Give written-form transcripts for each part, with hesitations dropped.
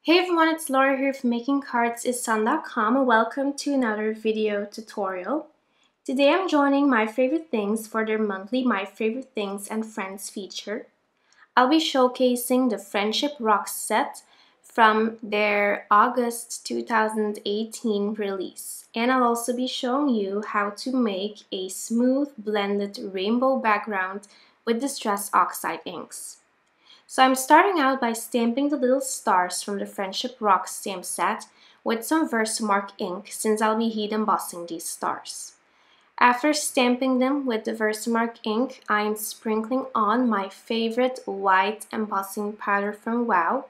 Hey everyone, it's Laura here from makingcardsisun.com and welcome to another video tutorial. Today I'm joining My Favorite Things for their monthly My Favorite Things and Friends feature. I'll be showcasing the Friendship Rocks set from their August 2018 release. And I'll also be showing you how to make a smooth blended rainbow background with distressed oxide inks. So I'm starting out by stamping the little stars from the Friendship Rocks stamp set with some Versamark ink since I'll be heat embossing these stars. After stamping them with the Versamark ink, I'm sprinkling on my favorite white embossing powder from Wow.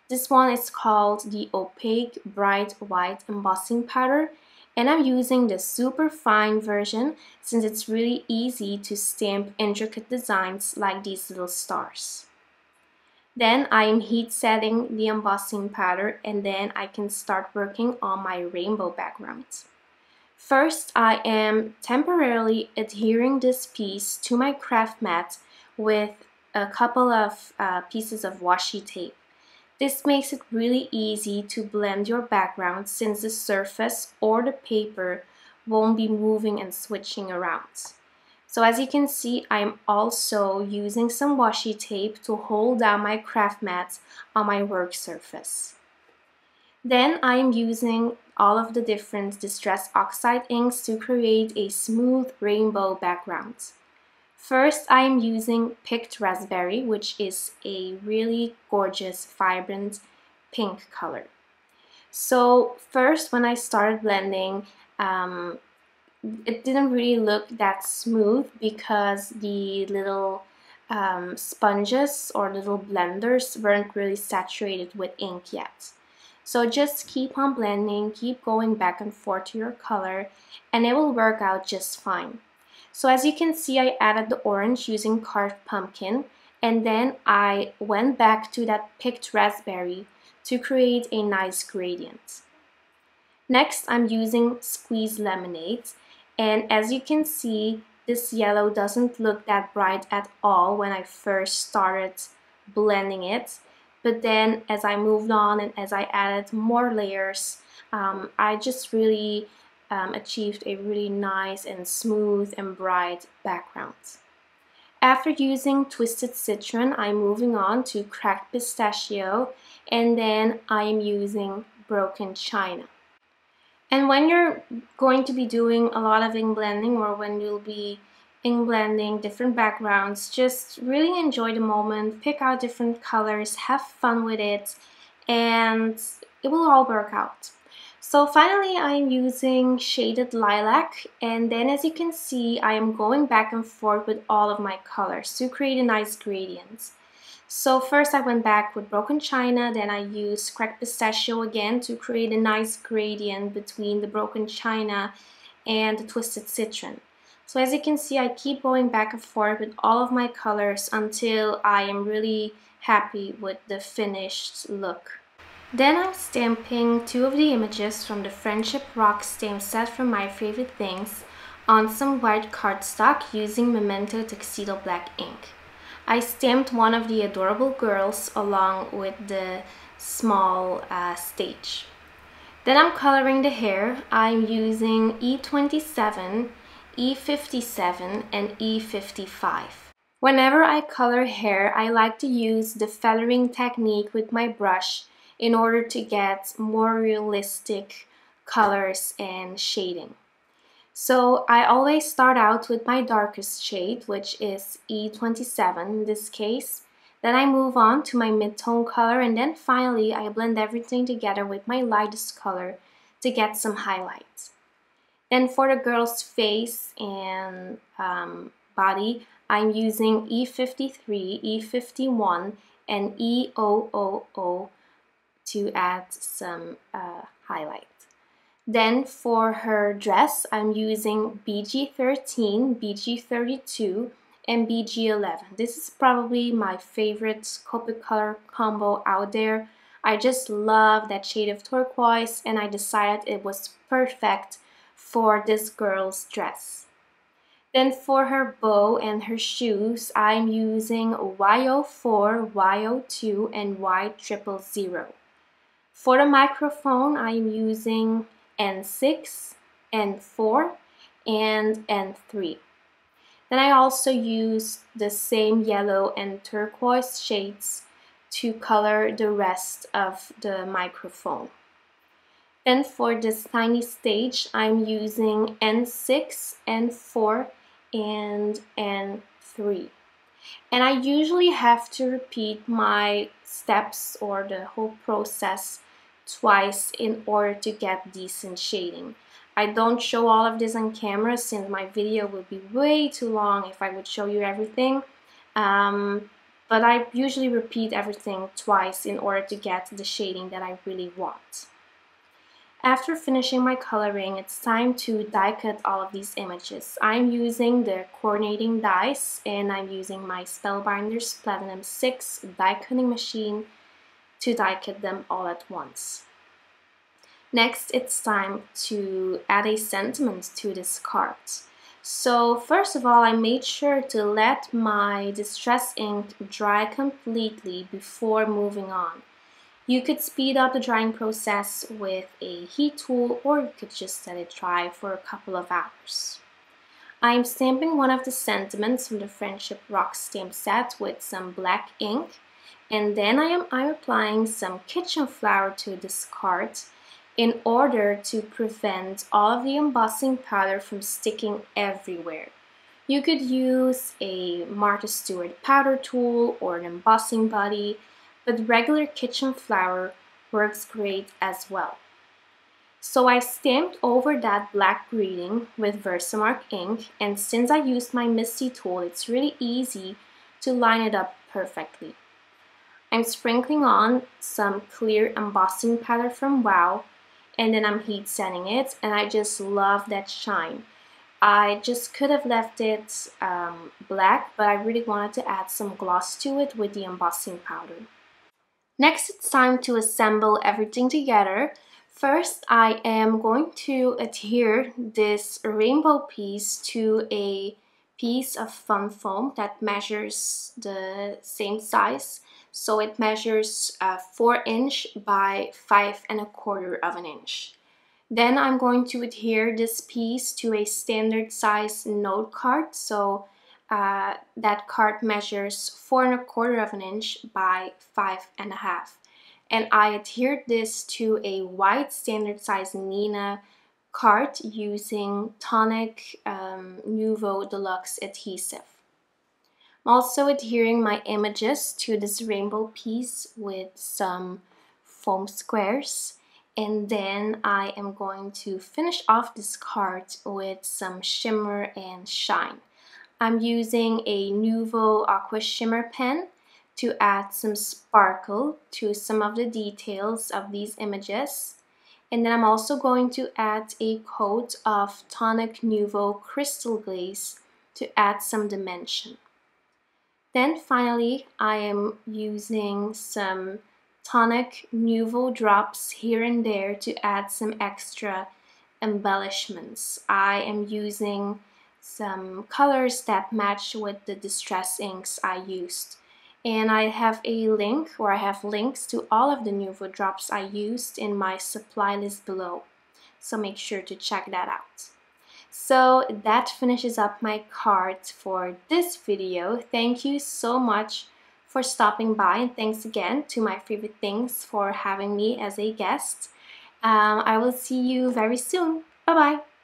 This one is called the Opaque Bright White Embossing Powder, and I'm using the super fine version since it's really easy to stamp intricate designs like these little stars. Then I am heat setting the embossing powder and then I can start working on my rainbow background. First, I am temporarily adhering this piece to my craft mat with a couple of pieces of washi tape. This makes it really easy to blend your background since the surface or the paper won't be moving and switching around. So as you can see, I'm also using some washi tape to hold down my craft mat on my work surface. Then I am using all of the different distressed oxide inks to create a smooth rainbow background. First, I am using Picked Raspberry, which is a really gorgeous, vibrant pink color. So first, when I started blending, it didn't really look that smooth because the little sponges or little blenders weren't really saturated with ink yet. So just keep on blending, keep going back and forth to your color, and it will work out just fine. So as you can see, I added the orange using carved pumpkin, and then I went back to that picked raspberry to create a nice gradient. Next, I'm using squeezed lemonade. And as you can see, this yellow doesn't look that bright at all when I first started blending it. But then as I moved on and as I added more layers, I just really achieved a really nice and smooth and bright background. After using Twisted Citron, I'm moving on to Cracked Pistachio, and then I am using Broken China. And when you're going to be doing a lot of ink blending or when you'll be ink blending different backgrounds, just really enjoy the moment, pick out different colors, have fun with it, and it will all work out. So finally, I'm using shaded lilac, and then as you can see, I am going back and forth with all of my colors to create a nice gradient. So first I went back with Broken China, then I used Cracked Pistachio again to create a nice gradient between the Broken China and the Twisted Citron. So as you can see, I keep going back and forth with all of my colors until I am really happy with the finished look. Then I'm stamping two of the images from the Friendship Rocks stamp set from My Favorite Things on some white cardstock using Memento Tuxedo Black ink. I stamped one of the adorable girls along with the small stage. Then I'm coloring the hair. I'm using E27, E57, and E55. Whenever I color hair, I like to use the feathering technique with my brush in order to get more realistic colors and shading. So I always start out with my darkest shade, which is E27 in this case. Then I move on to my mid-tone color, and then finally I blend everything together with my lightest color to get some highlights. Then for the girl's face and body, I'm using E53, E51, and E000 to add some highlight. Then for her dress, I'm using BG13, BG32, and BG11. This is probably my favorite Copic color combo out there. I just love that shade of turquoise, and I decided it was perfect for this girl's dress. Then for her bow and her shoes, I'm using Y04, Y02, and Y000. For the microphone, I'm using N6, N4, and N3. Then I also use the same yellow and turquoise shades to color the rest of the microphone. Then for this tiny stage, I'm using N6, N4, and N3. And I usually have to repeat my steps or the whole process twice in order to get decent shading. I don't show all of this on camera since my video would be way too long if I would show you everything. But I usually repeat everything twice in order to get the shading that I really want. After finishing my coloring, it's time to die cut all of these images. I'm using the coordinating dies and I'm using my Spellbinders Platinum 6 die cutting machine to die cut them all at once. Next, it's time to add a sentiment to this card. So first of all, I made sure to let my distress ink dry completely before moving on. You could speed up the drying process with a heat tool, or you could just let it dry for a couple of hours. I'm stamping one of the sentiments from the Friendship Rock stamp set with some black ink, and then I'm applying some kitchen flour to this card in order to prevent all of the embossing powder from sticking everywhere. You could use a Martha Stewart powder tool or an embossing buddy, but regular kitchen flour works great as well. So I stamped over that black greeting with Versamark ink, and since I used my Misty tool, it's really easy to line it up perfectly. I'm sprinkling on some clear embossing powder from Wow, and then I'm heat setting it, and I just love that shine. I just could have left it black, but I really wanted to add some gloss to it with the embossing powder. Next, it's time to assemble everything together. First, I am going to adhere this rainbow piece to a piece of fun foam that measures the same size. So it measures 4 inch by 5 1/4 inch. Then I'm going to adhere this piece to a standard size note card. So that card measures 4 1/4 inch by 5 1/2. And I adhered this to a white standard size Neenah card using tonic Nuvo Deluxe adhesive. I'm also adhering my images to this rainbow piece with some foam squares. And then I am going to finish off this card with some shimmer and shine. I'm using a Nuvo Aqua Shimmer pen to add some sparkle to some of the details of these images. And then I'm also going to add a coat of tonic Nuvo Crystal Glaze to add some dimension. Then finally, I am using some tonic Nuvo drops here and there to add some extra embellishments. I am using some colors that match with the distress inks I used. And I have a link, or I have links to all of the Nuvo drops I used in my supply list below. So make sure to check that out. So that finishes up my card for this video. Thank you so much for stopping by, and thanks again to My Favorite Things for having me as a guest. I will see you very soon. Bye bye.